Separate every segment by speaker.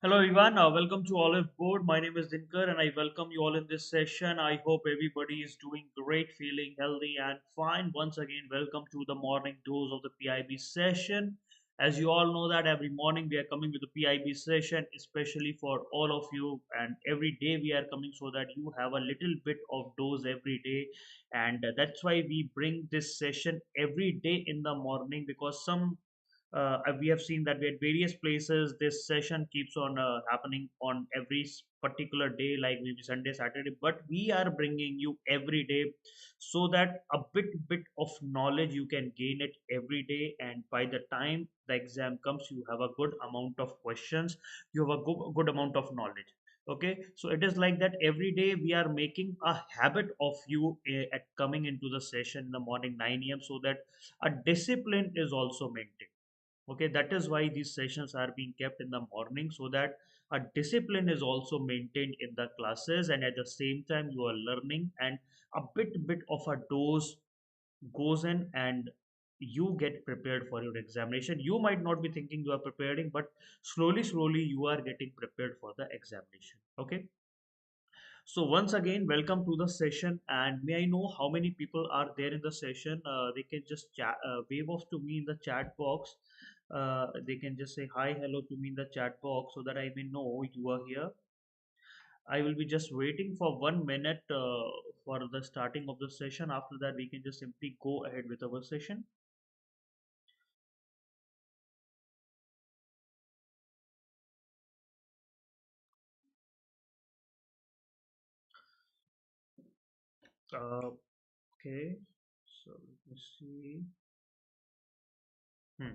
Speaker 1: Hello everyone, welcome to Oliveboard. My name is Dinkar and I welcome you all in this session. I hope everybody is doing great, feeling healthy and fine. Once again, welcome to the morning dose of the PIB session. As you all know that every morning we are coming with the PIB session, especially for all of you, and every day we are coming so that you have a little bit of dose every day. And that's why we bring this session every day in the morning, because we have seen that we at various places this session keeps on happening on every particular day, like maybe Sunday, Saturday, but we are bringing you every day so that a bit of knowledge you can gain it every day, and by the time the exam comes you have a good amount of questions, you have a good amount of knowledge. Okay, so it is like that every day we are making a habit of you at coming into the session in the morning 9 a.m. so that a discipline is also maintained. Okay, that is why these sessions are being kept in the morning, so that a discipline is also maintained in the classes, and at the same time you are learning, and a bit of a dose goes in, and you get prepared for your examination. You might not be thinking you are preparing, but slowly you are getting prepared for the examination. Okay, so once again, welcome to the session. And may I know how many people are there in the session? They can just wave off to me in the chat box. They can just say hi, hello to me in the chat box so that I may know you are here. I will be just waiting for 1 minute for the starting of the session. After that, we can just simply go ahead with our session. Uh, okay, so let me see. Hmm.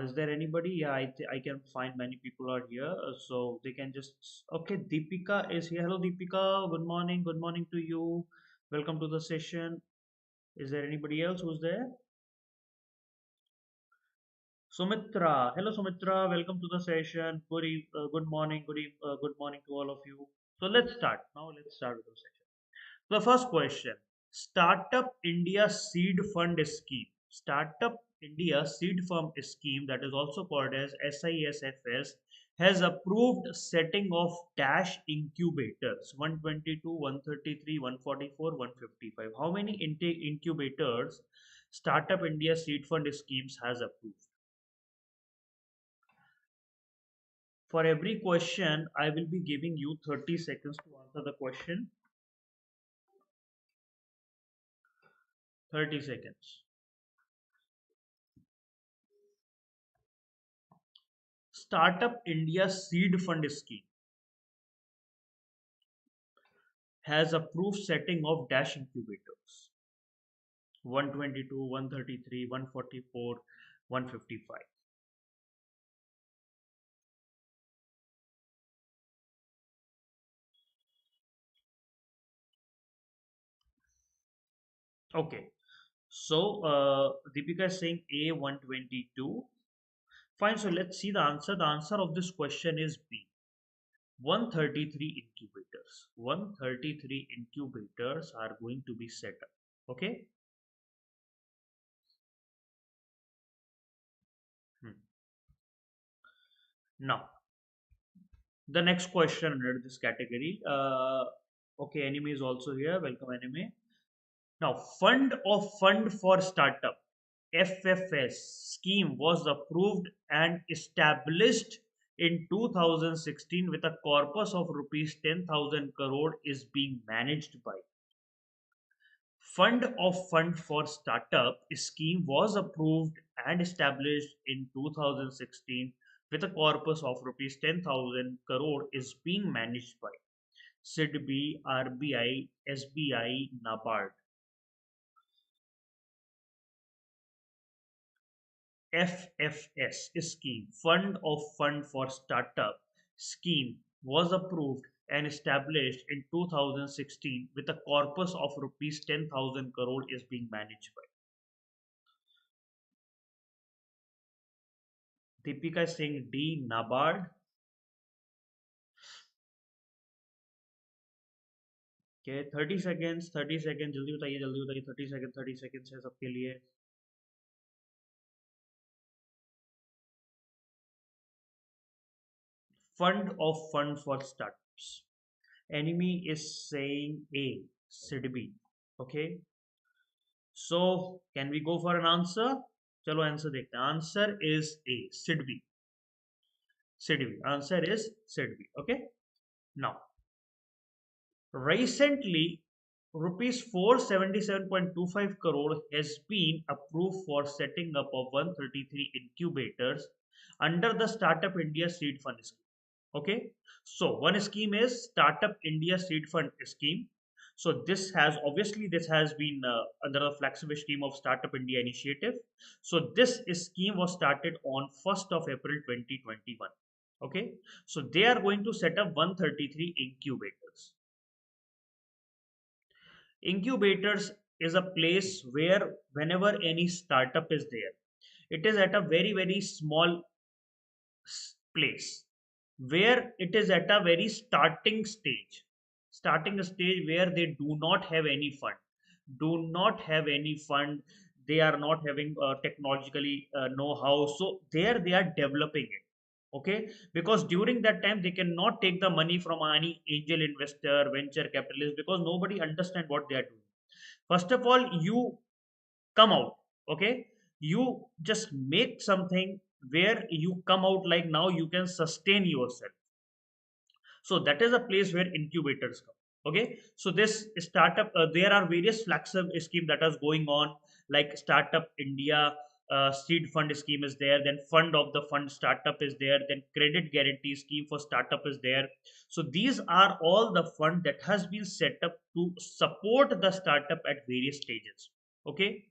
Speaker 1: Is there anybody? Yeah, I can find many people are here, so they can just. Okay, Deepika is here. Hello, Deepika. Good morning. Good morning to you. Welcome to the session. Is there anybody else who's there? Sumitra. Hello, Sumitra. Welcome to the session. Good morning. Good morning to all of you. So let's start. Now let's start with the session. The first question: Startup India Seed Fund Scheme. Startup India Seed Fund Scheme, that is also called as SISFS, has approved setting of dash incubators 122, 133, 144, 155. How many incubators Startup India Seed Fund Schemes has approved? For every question, I will be giving you 30 seconds to answer the question. 30 seconds. Startup India Seed Fund Scheme has approved setting of dash incubators 122, 133, 144, 155. Okay, so Deepika is saying A 122. Fine, so let's see the answer. The answer of this question is B 133 incubators. 133 incubators are going to be set up. Okay. Hmm. Now, the next question under this category. Okay, Anime is also here. Welcome, Anime. Now, Fund for Startup (FFS) scheme was approved and established in 2016 with a corpus of rupees 10,000 crore is being managed by. Fund for Startup scheme was approved and established in 2016 with a corpus of rupees 10,000 crore is being managed by SEBI, RBI, SBI, Nabard. FFS scheme, Fund for Startup scheme, was approved and established in 2016 with a corpus of rupees 10,000 crore is being managed by. Deepika is saying D, Nabard. Okay, 30 seconds, 30 seconds, जल्दी बताइए 30 seconds है सबके लिए. fund of fund for startups. Enemy is saying A, SIDB. Okay, so can we go for an answer? चलो answer देखते हैं. Answer is A, SIDB. SIDB. Answer is SIDB. Okay. Now, recently, rupees 477.25 crore has been approved for setting up of 133 incubators under the Startup India Seed Fund scheme. Okay, so one scheme is Startup India Seed Fund scheme. So this has been under the flagship scheme of Startup India initiative. So this scheme was started on 1st of April 2021. Okay, so they are going to set up 133 incubators. Incubators is a place where whenever any startup is there, it is at a very small place where it is at a very starting stage where they do not have any fund, do not have any fund. They are not having technologically know-how, so there they are developing it. Okay, because during that time they cannot take the money from any angel investor, venture capitalist, because nobody understand what they are doing. First of all, you come out. Okay, you just make something where you come out, like now you can sustain yourself. So that is a place where incubators come. Okay, so this startup, there are various flagship scheme that is going on, like Startup India seed fund scheme is there, then fund of the fund startup is there, then credit guarantee scheme for startup is there. So these are all the fund that has been set up to support the startup at various stages. Okay,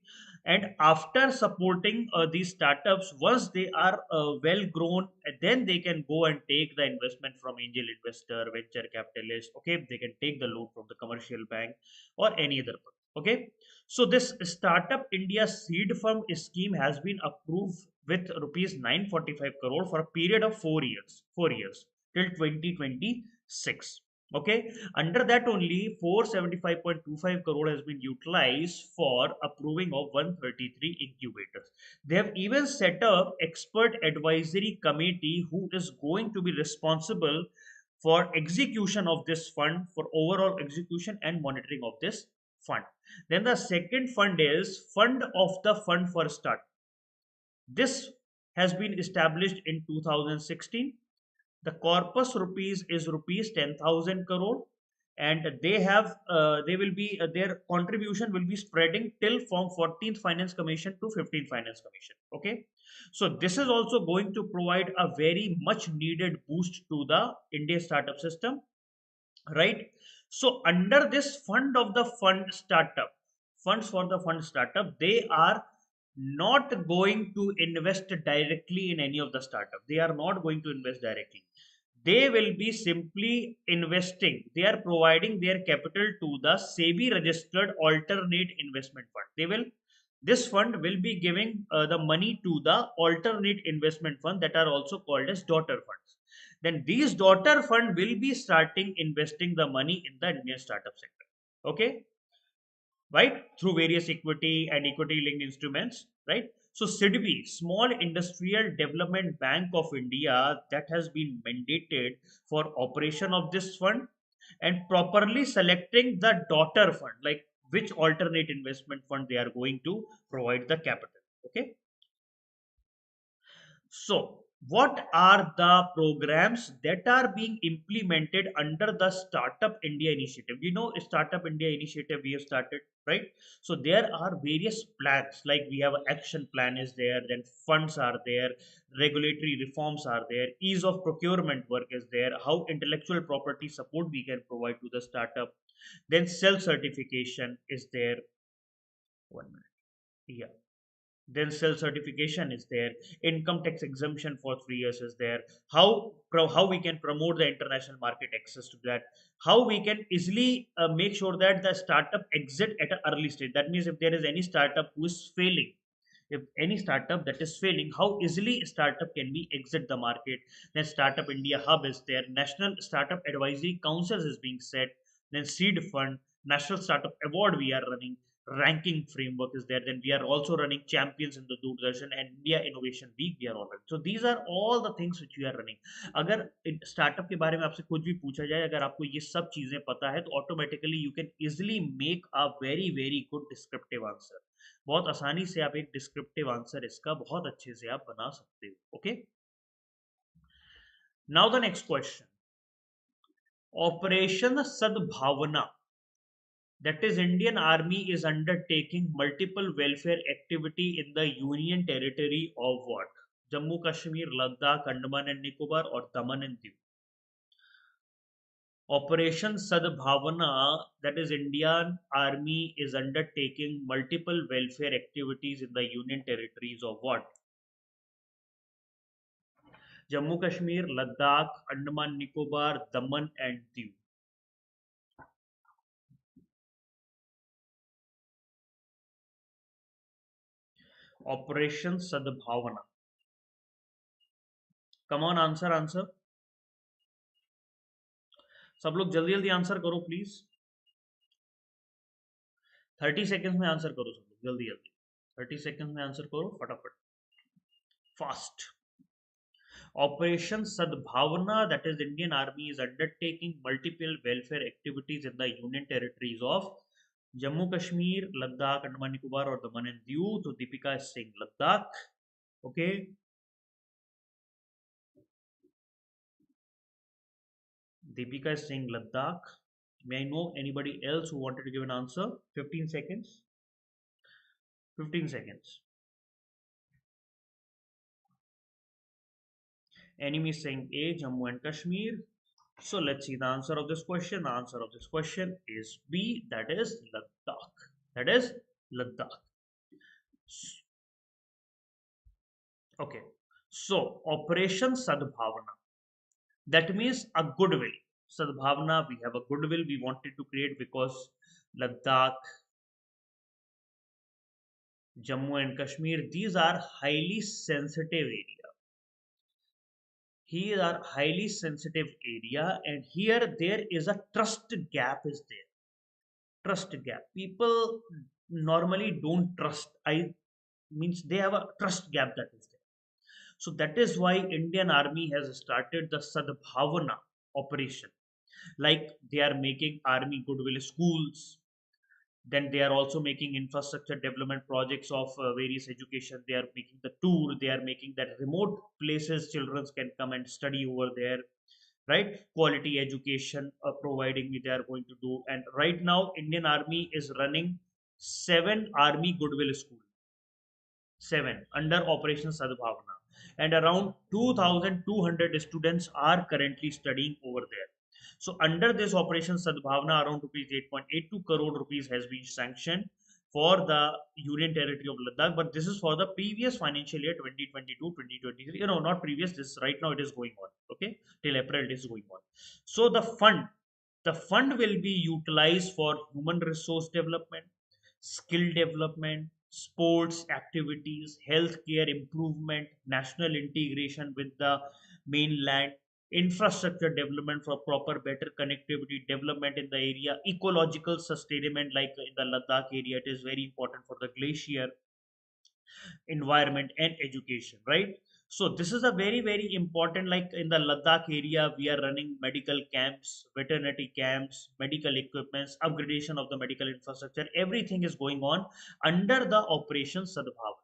Speaker 1: and after supporting these startups, once they are well grown, then they can go and take the investment from angel investor, venture capitalist. Okay, they can take the loan from the commercial bank or any other one. Okay, so this Startup India seed fund scheme has been approved with rupees 945 crore for a period of 4 years till 2026. Okay, under that only 475.25 crore has been utilized for approving of 133 incubators. They have even set up expert advisory committee who is going to be responsible for execution of this fund, for overall execution and monitoring of this fund. Then the second fund is fund of the fund for start. This has been established in 2016. The corpus rupees is rupees 10,000 crore, and they will be their contribution will be spreading till from 14th Finance Commission to 15th Finance Commission. Okay, so this is also going to provide a very much needed boost to the India startup system, right? So under this fund of the fund startup, funds for the fund startup, they are not going to invest directly in any of the startup. They are not going to invest directly. They will be simply investing. They are providing their capital to the SEBI registered alternate investment fund. This fund will be giving the money to the alternate investment fund that are also called as daughter funds. Then these daughter fund will be starting investing the money in the Indian startup sector. Okay, right, through various equity and equity linked instruments, right? So SIDB, Small Industrial Development Bank of India, that has been mandated for operation of this fund and properly selecting the daughter fund, like which alternate investment fund they are going to provide the capital. Okay, so, what are the programs that are being implemented under the Startup India initiative? You know, Startup India initiative we have started, right? So there are various plans, like we have an action plan is there, then funds are there, regulatory reforms are there, ease of procurement work is there, how intellectual property support we can provide to the startup, then self certification is there. 1 minute. Yeah, then self certification is there, income tax exemption for 3 years is there, how we can promote the international market access to that, how we can easily make sure that the startup exit at an early stage. That means if there is any startup who is failing, if any startup that is failing, how easily a startup can be exit the market. Then Startup India hub is there, national startup advisory councils is being set, then seed fund, national startup award we are running, ranking framework is there. Then we are also running champions in the Doordarshan and India Innovation Week we are all running. So these are all the things which we are running. अगर startup के बारे में आपसे कुछ भी पूछा जाए, अगर आपको ये सब चीजें पता है तो automatically you can easily make a very very good descriptive answer. बहुत आसानी से आप एक डिस्क्रिप्टिव आंसर इसका बहुत अच्छे से आप बना सकते हो. Okay, now the next question. Operation सद्भावना, that is Indian Army is undertaking multiple welfare activity in the Union Territory of what? Jammu Kashmir, Ladakh, Andaman and Nicobar or Daman and Diu. Operation Sadbhavana, that is Indian Army is undertaking multiple welfare activities in the Union Territories of what? Jammu Kashmir, Ladakh, Andaman Nicobar, Daman and Diu. Operation Sadbhavana. Come on, answer. सब लोग जल्दी जल्दी answer करो please. 30 seconds में answer करो सब लोग, जल्दी जल्दी 30 सेकेंड्स में आंसर करो फटाफट, fast. Operation Sadbhavana, that is Indian Army is undertaking multiple welfare activities in the Union Territories of Jammu Kashmir, Ladakh, Andaman Nicobar or Daman and Diu. So Deepika is saying Ladakh. Okay, Deepika is saying Ladakh. May I know anybody else who wanted to give an answer? 15 seconds. 15 seconds. Enemy is saying A, Jammu and Kashmir. So let's see the answer of this question. The answer of this question is B, that is Ladakh. That is Ladakh. Okay. So Operation Sadbhavana, that means a goodwill. Sadbhavana, we have a goodwill we wanted to create because Ladakh, Jammu and Kashmir, these are highly sensitive area. Here are highly sensitive area, and here there is a trust gap is there. Trust gap. People normally don't trust. I means they have a trust gap that is there. So that is why Indian Army has started the Sadbhavana operation. Like they are making army goodwill schools, then they are also making infrastructure development projects of various education. They are making the tour, they are making that remote places children can come and study over there, right? Quality education providing they are going to do. And right now Indian Army is running 7 army goodwill school, 7 under Operation Sadbhavana, and around 2200 students are currently studying over there. So under this Operation Sadbhavana, around rupees 8.82 crore rupees has been sanctioned for the Union Territory of Ladakh, but this is for the previous financial year 2022-2023. You know, not previous, this right now it is going on, okay, till April it is going on. So the fund will be utilized for human resource development, skill development, sports activities, healthcare improvement, national integration with the mainland, infrastructure development for proper better connectivity, development in the area, ecological sustainment like in the Ladakh area, it is very important for the glacier, environment and education, right? So this is a very very important, like in the Ladakh area we are running medical camps, veterinary camps, medical equipments, upgradation of the medical infrastructure, everything is going on under the Operation Sadbhavana.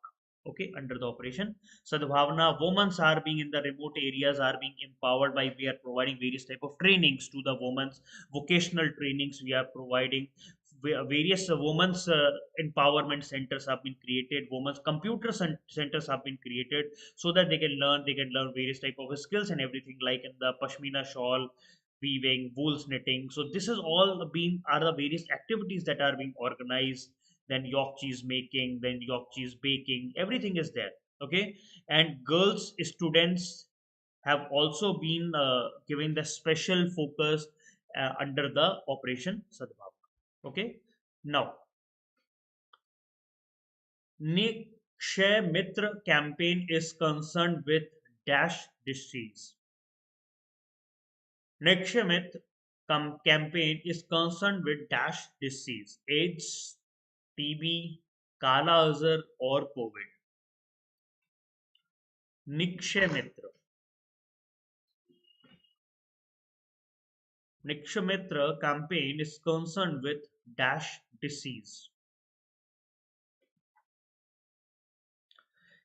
Speaker 1: Okay, under the Operation Sadbhavana, women are being in the remote areas are being empowered by, we are providing various type of trainings to the women, vocational trainings we are providing, various women's empowerment centers have been created, women's computer centers have been created, so that they can learn various type of skills and everything, like in the pashmina shawl weaving, wool knitting. So this is all being are the various activities that are being organized. Then york cheese making, then york cheese baking, everything is there. Okay, and girls students have also been given the special focus under the Operation Sadbhavana. Okay. Now, Nikshay Mitra campaign is concerned with dash disease. Nikshay Mitra campaign is concerned with dash disease: AIDS, TB, Kala Azar or COVID? Nikshay Mitra. Nikshay Mitra campaign is concerned with dash disease.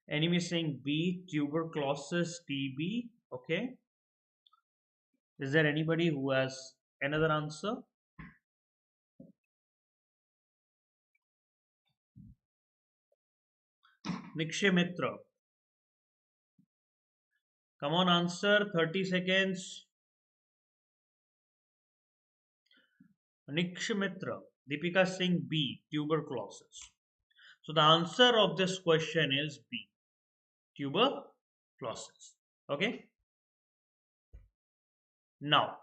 Speaker 1: Enemy saying B, tuberculosis, TB. Okay. Is there anybody who has another answer? Nikshay Mitra. Come on, answer. 30 seconds. Nikshay Mitra. Deepika Singh B, tuberculosis. So the answer of this question is B, tuberculosis. Okay. Now,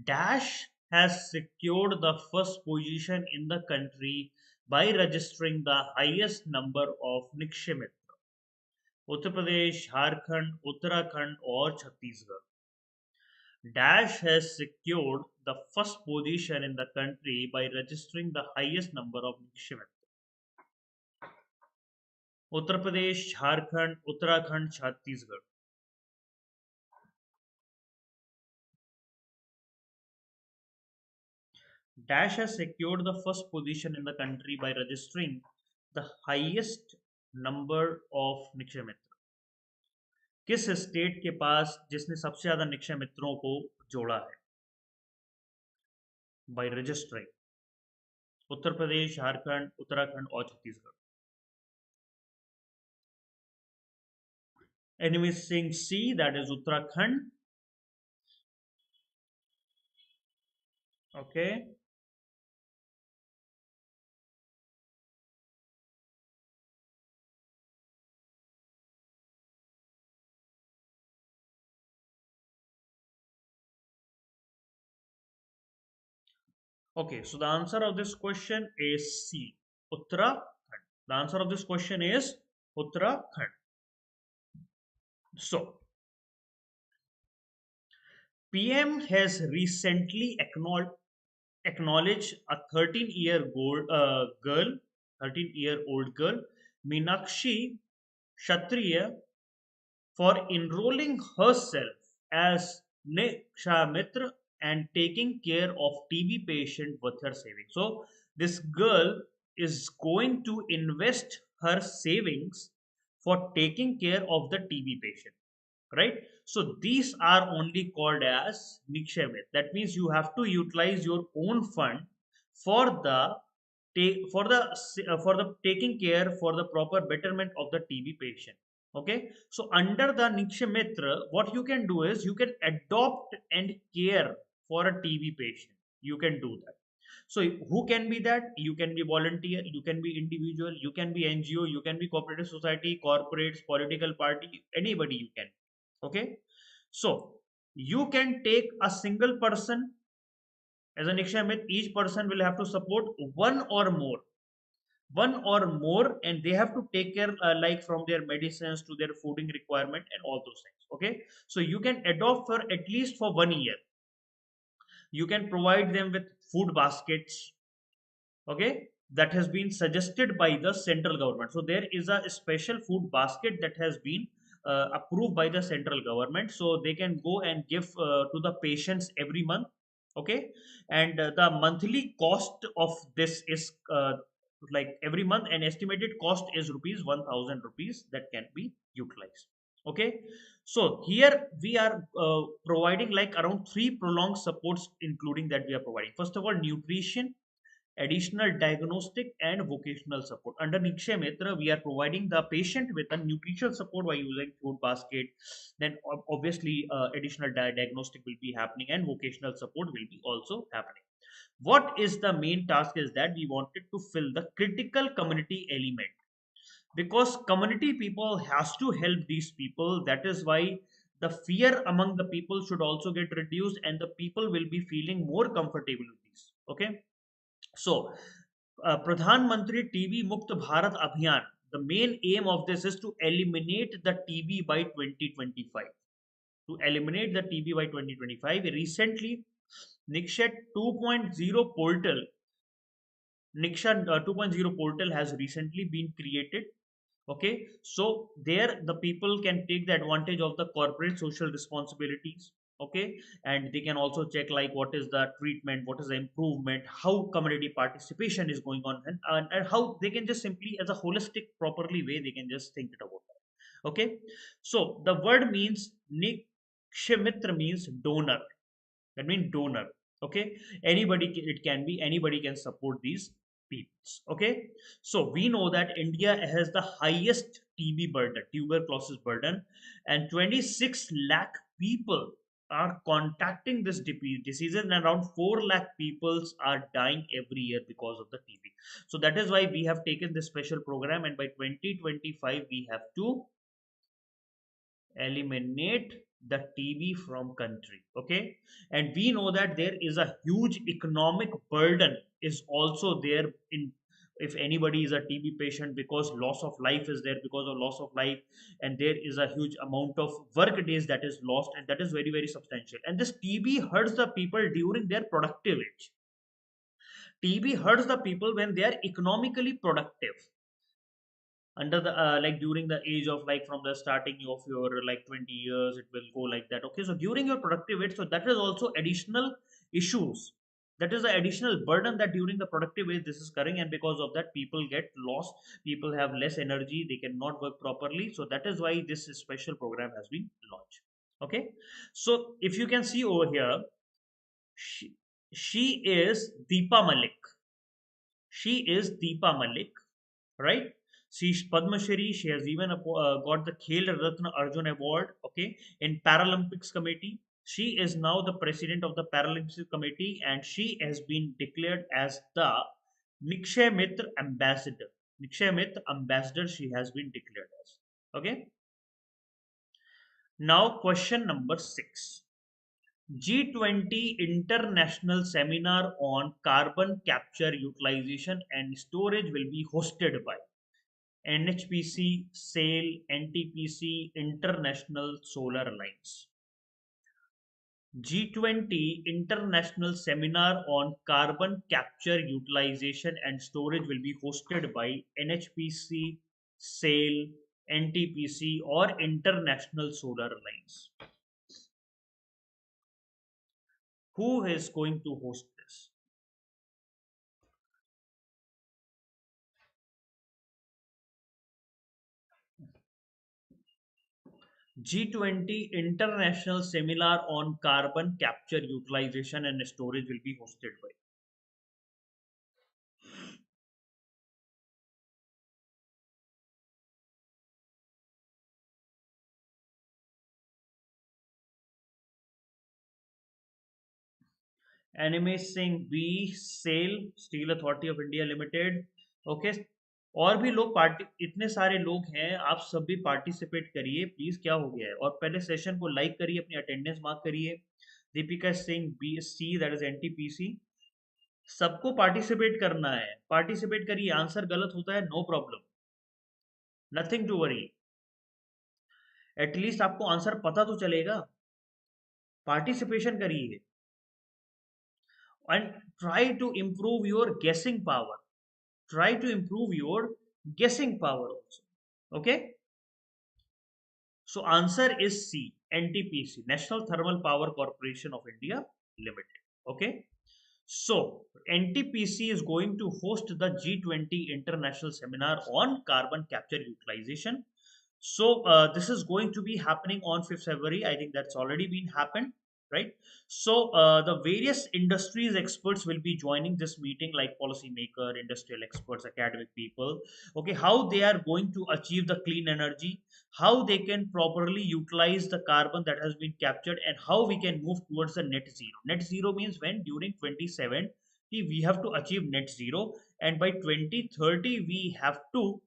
Speaker 1: Dash has secured the first position in the country by registering the highest number of Nikshay Mitra. Uttar Pradesh, Jharkhand, Uttarakhand, or Chhattisgarh. Dash has secured the first position in the country by registering the highest number of Nikshay Mitra. Uttar Pradesh, Jharkhand, Uttarakhand, Chhattisgarh. Dash has secured the first position in the country by registering the highest number of Nikshay Mitra. किस state के पास जिसने सबसे ज्यादा निक्षय मित्रों को जोड़ा है? By registering. Uttar Pradesh, Jharkhand, Uttarakhand और Chhattisgarh. Enemy is saying C, that is Uttarakhand. Okay. Okay, so the answer of this question is C, Uttarakhand. The answer of this question is Uttarakhand. So, PM has recently acknowledged a 13-year-old girl, Meenakshi Kshatriya, for enrolling herself as Nikshamitra and taking care of TB patient with her savings. So this girl is going to invest her savings for taking care of the TB patient, right? So these are only called as Nikshamit. That means you have to utilize your own fund for the for the taking care for the proper betterment of the TB patient. Okay, so under the Nikshamitra, what you can do is you can adopt and care for a TB patient. You can do that. So who can be that? You can be volunteer, you can be individual, you can be NGO, you can be cooperative society, corporates, political party, anybody you can. Okay, so you can take a single person as an Nikshamit. Each person will have to support one or more, and they have to take care like from their medicines to their fooding requirement and all those things. Okay, so you can adopt for at least for 1 year. You can provide them with food baskets. Okay, that has been suggested by the central government. So there is a special food basket that has been approved by the central government, so they can go and give to the patients every month. Okay, and the monthly cost of this is like every month an estimated cost is rupees 1000 rupees that can be utilized. Okay, so here we are providing like around three prolonged supports, including that we are providing. First of all, nutrition, additional diagnostic and vocational support. Under Nikshay Mitra, we are providing the patient with a nutritional support by using food basket. Then obviously additional diagnostic will be happening and vocational support will be also happening. What is the main task is that we wanted to fill the critical community element, because community people has to help these people. That is why the fear among the people should also get reduced and the people will be feeling more comfortable with these. Okay, so, Pradhan Mantri TB Mukt Bharat Abhiyan, the main aim of this is to eliminate the TB by 2025. To eliminate the TB by 2025, recently Nikshet 2.0 portal Niksha 2.0 portal has recently been created. Okay, so there the people can take the advantage of the corporate social responsibilities. Okay, and they can also check like what is the treatment, what is the improvement, how community participation is going on, and how they can just simply as a holistic properly way they can just think it about that. Okay, so the word means nikshemitra means donor, that means donor. Okay, it can be anybody can support these peoples. Okay, so we know that India has the highest TB burden, tuberculosis burden, and 26 lakh people are contacting this disease, and around 4 lakh peoples are dying every year because of the TB. So that is why we have taken this special program, and by 2025 we have to eliminate the TB from country. Okay, and we know that there is a huge economic burden is also there in, if anybody is a TB patient, because loss of life is there because of loss of life, and there is a huge amount of work days that is lost, and that is very very substantial. And this TB hurts the people during their productive age. TB hurts the people when they are economically productive, under the like during the age of like from the starting of your like 20 years it will go like that. Okay, so during your productive age, so that is also additional issues, that is the additional burden that during the productive age this is occurring, and because of that people get lost, people have less energy, they cannot work properly. So that is why this special program has been launched. Okay, so if you can see over here, she, she is Deepa Malik, she is Deepa Malik, right? She's Padma Shri. She has even got the Khel Ratna Arjun Award. Okay, in Paralympics Committee. She is now the president of the Paralympics Committee, and she has been declared as the Nikshay Mitra ambassador. Nikshay Mitra ambassador. She has been declared as. Okay. Now, question number 6. G20 International Seminar on Carbon Capture, Utilization and Storage will be hosted by NHPC, SAIL, NTPC, International Solar Alliance. G20 International Seminar on Carbon Capture, Utilization and Storage will be hosted by NHPC, SAIL, NTPC or International Solar Alliance. Who is going to host this? G20 International Seminar on Carbon Capture, Utilization and Storage will be hosted by. एनिमे सिंह बी, SAIL, steel authority of India limited. Okay, और भी लोग party, इतने सारे लोग हैं, आप सब भी पार्टिसिपेट करिए प्लीज। क्या हो गया है? और पहले सेशन को लाइक करिए, अपनी अटेंडेंस मार्क करिए। Deepika Singh B C, that is NTPC. सबको पार्टिसिपेट करना है, पार्टिसिपेट करिए। आंसर गलत होता है, no problem, nothing to worry. At least आपको आंसर पता तो चलेगा। पार्टिसिपेशन करिए and try to improve your guessing power. Try to improve your guessing power also. Okay, so answer is C, NTPC, National Thermal Power Corporation of India Limited. Okay, so NTPC is going to host the G20 International Seminar on Carbon Capture Utilization. So this is going to be happening on 5th February. I think that's already been happened, right? So the various industries experts will be joining this meeting, like policymaker, industrial experts, academic people. Okay, how they are going to achieve the clean energy, how they can properly utilize the carbon that has been captured, and how we can move towards the net zero. Net zero means when during 27 we have to achieve net zero, and by 2030 we have to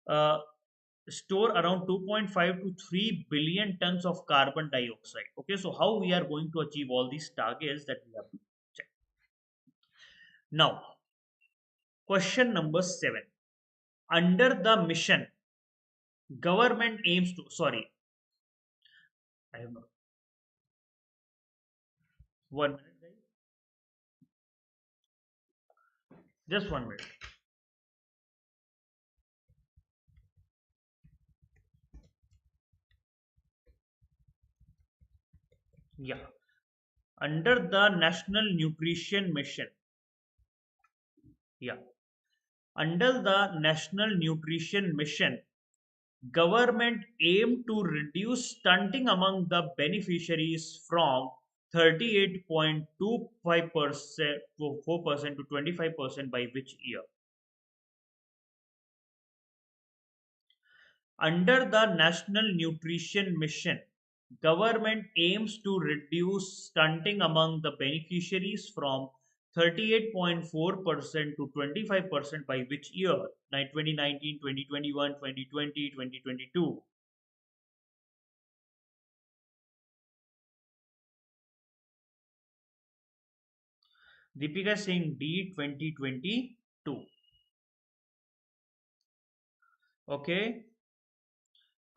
Speaker 1: uh, store around 2.5 to 3 billion tons of carbon dioxide. Okay, so how we are going to achieve all these targets, that we have to check. Now, question number 7. Under the mission, government aims to, sorry, I have not, 1 minute, guys. Just 1 minute. Yeah. Under the National Nutrition Mission. Yeah. Under the National Nutrition Mission, government aimed to reduce stunting among the beneficiaries from 38.25% to 4% to 25% by which year? Under the National Nutrition Mission, government aims to reduce stunting among the beneficiaries from 38.4% to 25% by which year? 2019, 2021, 2020, 2022. Deepika is saying D, 2022. Okay.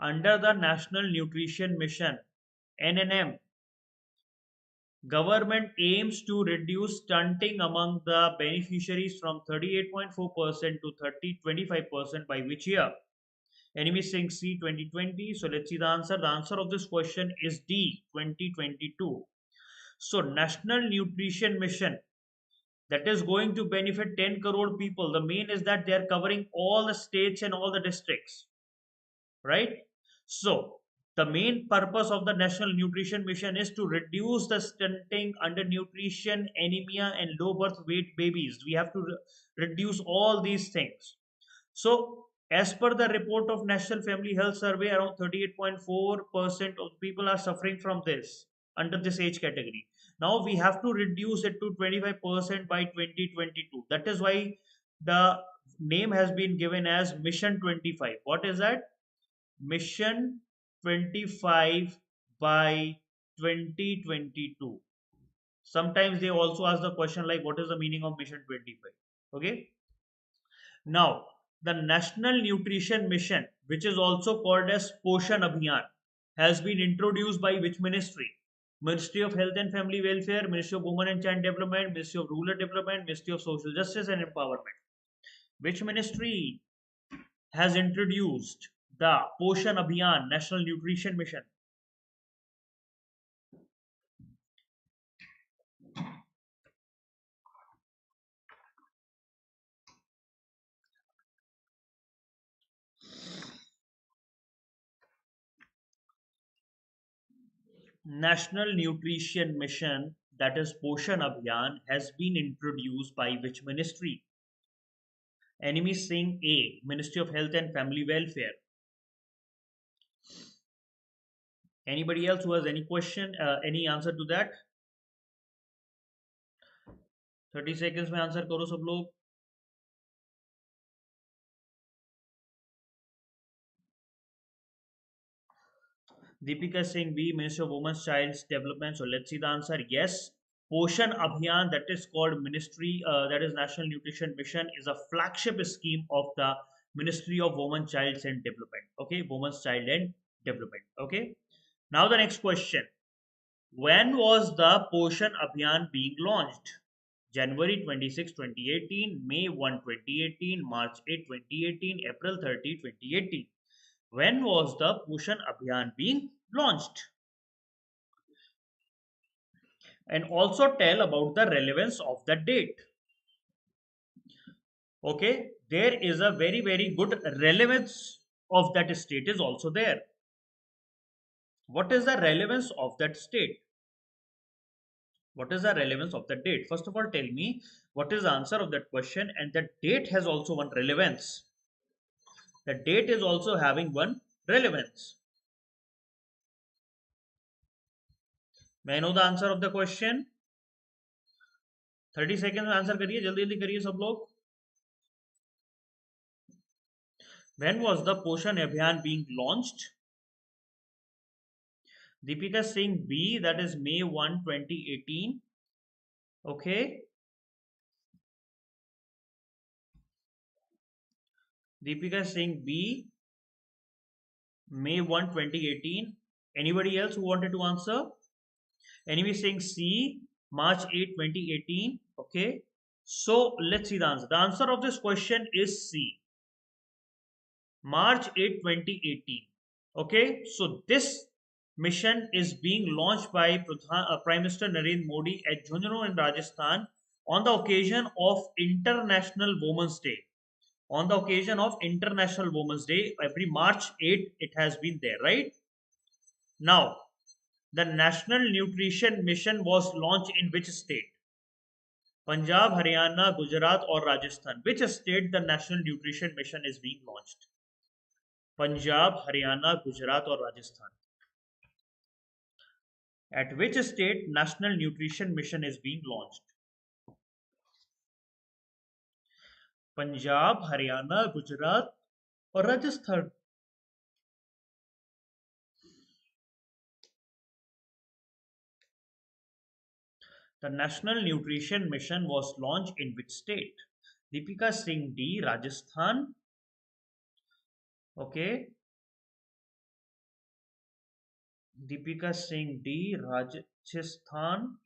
Speaker 1: Under the National Nutrition Mission, NNM, government aims to reduce stunting among the beneficiaries from 38.4% to 25% by which year? Enemy saying C, 2020. So let's see the answer. The answer of this question is D, 2022. So National Nutrition Mission, that is going to benefit 10 crore people. The main is that they are covering all the states and all the districts, right? So the main purpose of the National Nutrition Mission is to reduce the stunting, undernutrition, anemia, and low birth weight babies. We have to reduce all these things. So, as per the report of National Family Health Survey, around 38.4% of people are suffering from this under this age category. Now we have to reduce it to 25% by 2022. That is why the name has been given as Mission 25. What is that? Mission 25 by 2022. Sometimes they also ask the question like, what is the meaning of Mission 25? Okay. Now, the National Nutrition Mission, which is also called as Poshan Abhiyan, has been introduced by which ministry? Ministry of Health and Family Welfare, Ministry of Women and Child Development, Ministry of Rural Development, Ministry of Social Justice and Empowerment. Which ministry has introduced the Poshan Abhiyan, National Nutrition Mission? National Nutrition Mission, that is Poshan Abhiyan, has been introduced by which ministry? Enemy saying A, Ministry of Health and Family Welfare. Anybody else who has any question, any answer to that? 30 seconds में answer करो सब लोग. Deepika is saying B, Ministry of Women's Child's Development. So let's see the answer. Yes, Poshan Abhiyan, that is called Ministry, that is National Nutrition Mission, is a flagship scheme of the Ministry of Women, Childs and Development. Okay, Women's Child and Development. Okay. Now the next question. When was the Poshan Abhiyan being launched? January 26, 2018, May 1, 2018, March 8, 2018, April 30, 2018. When was the Poshan Abhiyan being launched? And also tell about the relevance of the date. Okay, there is a very good relevance of that state is also there. What is the relevance of that state? What is the relevance of the date? First of all, tell me what is the answer of that question, and the date has also one relevance. The date is also having one relevance. May I know the answer of the question? 30 seconds में answer करिए, जल्दी जल्दी करिए सब लोग. When was the Poshan Abhiyan being launched? Deepika is saying B, that is May 1, 2018. Okay. Deepika is saying B, May 1, 2018. Anybody else who wanted to answer? Anybody saying C, March 8, 2018. Okay. So let's see the answer. The answer of this question is C. March 8, 2018. Okay, so this mission is being launched by Prime Minister Narendra Modi at Jhunjhunu in Rajasthan on the occasion of International Women's Day. On the occasion of International Women's Day, every March 8, it has been there, right? Now, the National Nutrition Mission was launched in which state? Punjab, Haryana, Gujarat, or Rajasthan? Which state the National Nutrition Mission is being launched? Punjab, Haryana, Gujarat, or Rajasthan? At which state National Nutrition Mission is being launched? Punjab, Haryana, Gujarat, or Rajasthan? The National Nutrition Mission was launched in which state? Deepika Singh D, Rajasthan. Okay. Deepika Singh D, Rajasthan.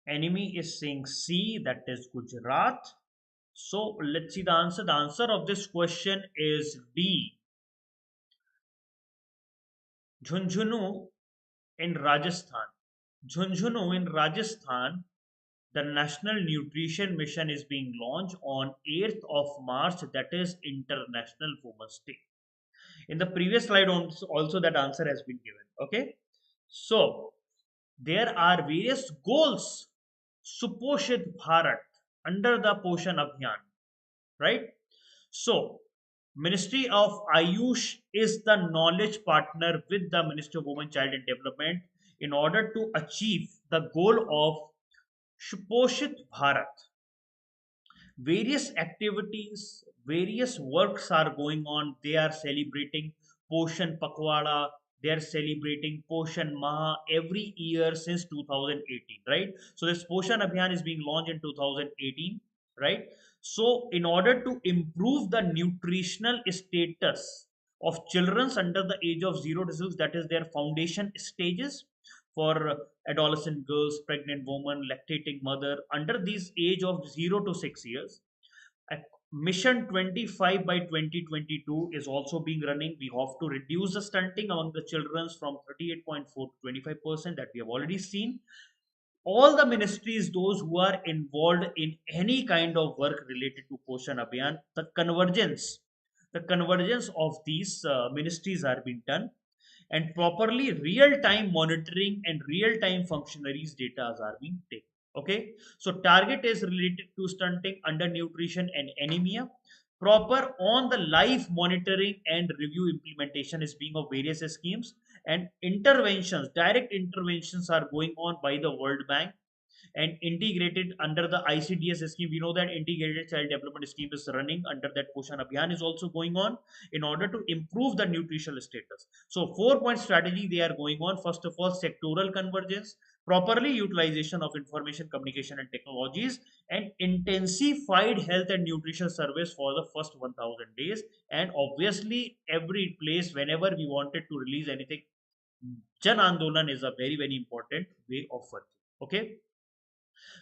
Speaker 1: Enemy is saying C, that is Gujarat. So let's see the answer. The answer of this question is D. Jhunjhunu in Rajasthan. Jhunjhunu in Rajasthan, the National Nutrition Mission is being launched on 8th of March, that is International Women's Day. In the previous slide also that answer has been given. Okay. So there are various goals Suposhit Bharat under the Poshan Abhiyan, right? So Ministry of Ayush is the knowledge partner with the Ministry of Women, Child and Development in order to achieve the goal of Suposhit Bharat. Various activities, various works are going on. They are celebrating Poshan Pakwada, they are celebrating Poshan Maha every year since 2018, right? So this Poshan Abhiyan is being launched in 2018, right? So in order to improve the nutritional status of children under the age of 0 to 6, that is their foundation stages, for adolescent girls, pregnant women, lactating mother under these age of 0 to 6 years. A Mission 25 by 2022 is also being running. We have to reduce the stunting among the children from 38.4 to 25% that we have already seen. All the ministries, those who are involved in any kind of work related to Poshan Abhiyan, the convergence of these ministries are being done, and properly real-time monitoring and real-time functionaries data are being taken. Okay, so target is related to stunting, undernutrition, and anemia. Proper on the live monitoring and review implementation is being of various schemes, and interventions, direct interventions are going on by the World Bank and integrated under the ICDS scheme. We know that integrated child development scheme is running under that. Poshan Abhiyan is also going on in order to improve the nutritional status. So 4-point strategy they are going on. First of all, sectoral convergence, properly utilization of information communication and technologies, and intensified health and nutrition service for the first 1000 days. And obviously every place whenever we wanted to release anything, Jan Andolan is a very very important way of working. Okay.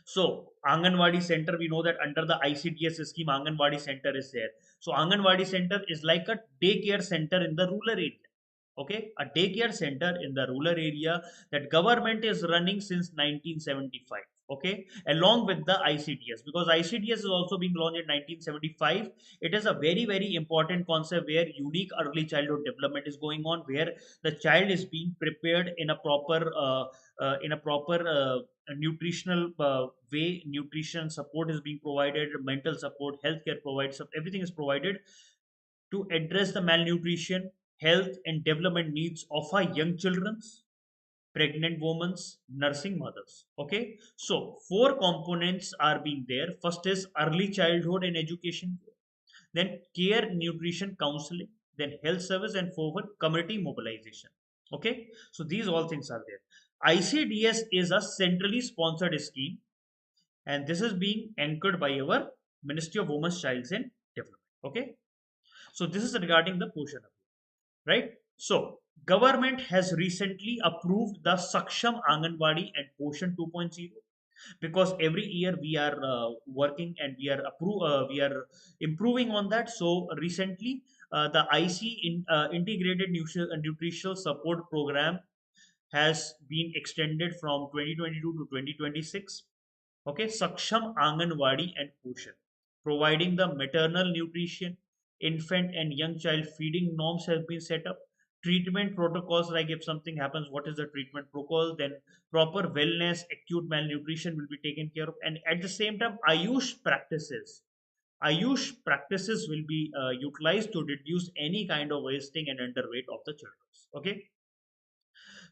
Speaker 1: So Anganwadi Center, we know that under the ICDS scheme, Anganwadi Center is there. So Anganwadi Center is like a daycare center in the rural area. Okay, a daycare center in the rural area that government is running since 1975. Okay, along with the ICDS, because ICDS is also being launched in 1975. It is a very very important concept where unique early childhood development is going on, where the child is being prepared in a proper nutritional way. Nutrition support is being provided, mental support, healthcare provides, everything is provided to address the malnutrition, health and development needs of our young children's, pregnant women's, nursing mothers. Okay, so four components are being there. First is early childhood and education, then care, nutrition, counseling, then health service, and forward community mobilization. Okay, so these all things are there. ICDS is a centrally sponsored scheme, and this is being anchored by our Ministry of Women's, Childs and Development. Okay, so this is regarding the Poshan Abhiyan, right? So Government has recently approved the Saksham Anganwadi and Poshan 2.0, because every year we are working and we are improving on that. So recently, the Integrated Nutritional Support Program has been extended from 2022 to 2026. Okay, Saksham Anganwadi and Poshan, providing the maternal nutrition, infant and young child feeding norms have been set up. Treatment protocols, like if something happens, what is the treatment protocol? Then proper wellness, acute malnutrition will be taken care of, and at the same time, Ayush practices will be utilized to reduce any kind of wasting and underweight of the children. Okay,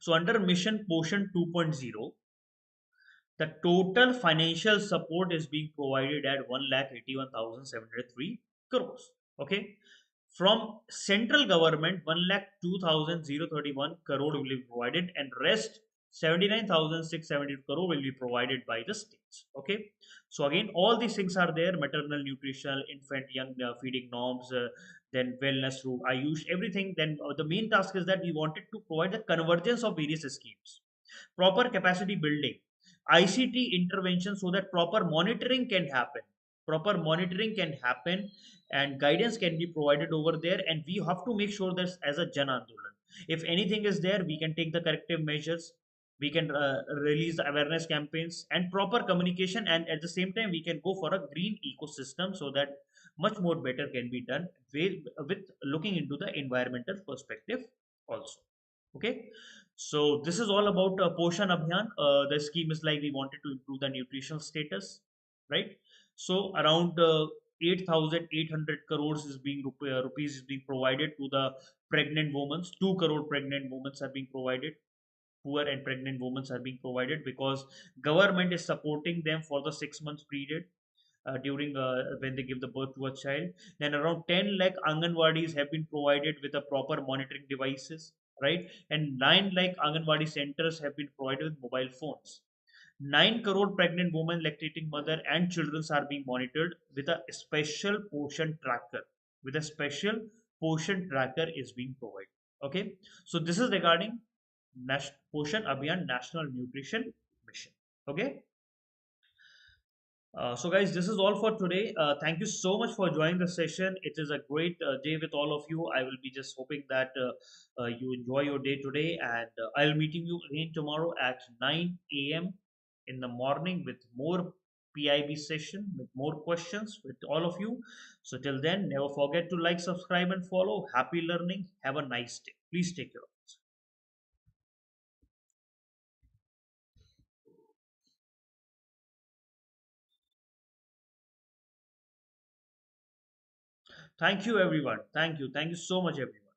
Speaker 1: so under Mission Poshan 2.0, the total financial support is being provided at 1,81,703 crores. Okay. From central government, 1,02,031 crore will be provided, and rest 79,670 crore will be provided by the states. Okay. So again, all these things are there: maternal nutritional, infant, young feeding norms, then wellness through Ayush, everything. Then the main task is that we wanted to provide the convergence of various schemes, proper capacity building, ICT intervention, so that proper monitoring can happen. Proper monitoring can happen and guidance can be provided over there. And we have to make sure that as a Jan Andolan, if anything is there, we can take the corrective measures. We can release the awareness campaigns and proper communication. And at the same time, we can go for a green ecosystem so that much more better can be done with looking into the environmental perspective also. Okay, so this is all about Poshan Abhiyan. The scheme is like we wanted to improve the nutritional status, right? So around 8,800 crores is being rupees is being provided to the pregnant women. 2 crore pregnant women are being provided. Poor and pregnant women are being provided because government is supporting them for the 6 months period during when they give the birth to a child. Then around 10 lakh Anganwadis have been provided with a proper monitoring devices, right? And 9 lakh Anganwadi centers have been provided with mobile phones. 9 crore pregnant women, lactating mother, and children are being monitored with a special portion tracker. With a special portion tracker is being provided. Okay, so this is regarding Portion Abhiyan National Nutrition Mission. Okay. So, guys, this is all for today. Thank you so much for joining the session. It is a great day with all of you. I will be just hoping that you enjoy your day today, and I'll meeting you again tomorrow at 9 a.m. in the morning with more PIB session, with more questions with all of you. So, till then, never forget to like, subscribe, and follow. Happy learning. Have a nice day. Please take care. Thank you, everyone. Thank you. Thank you so much, everyone.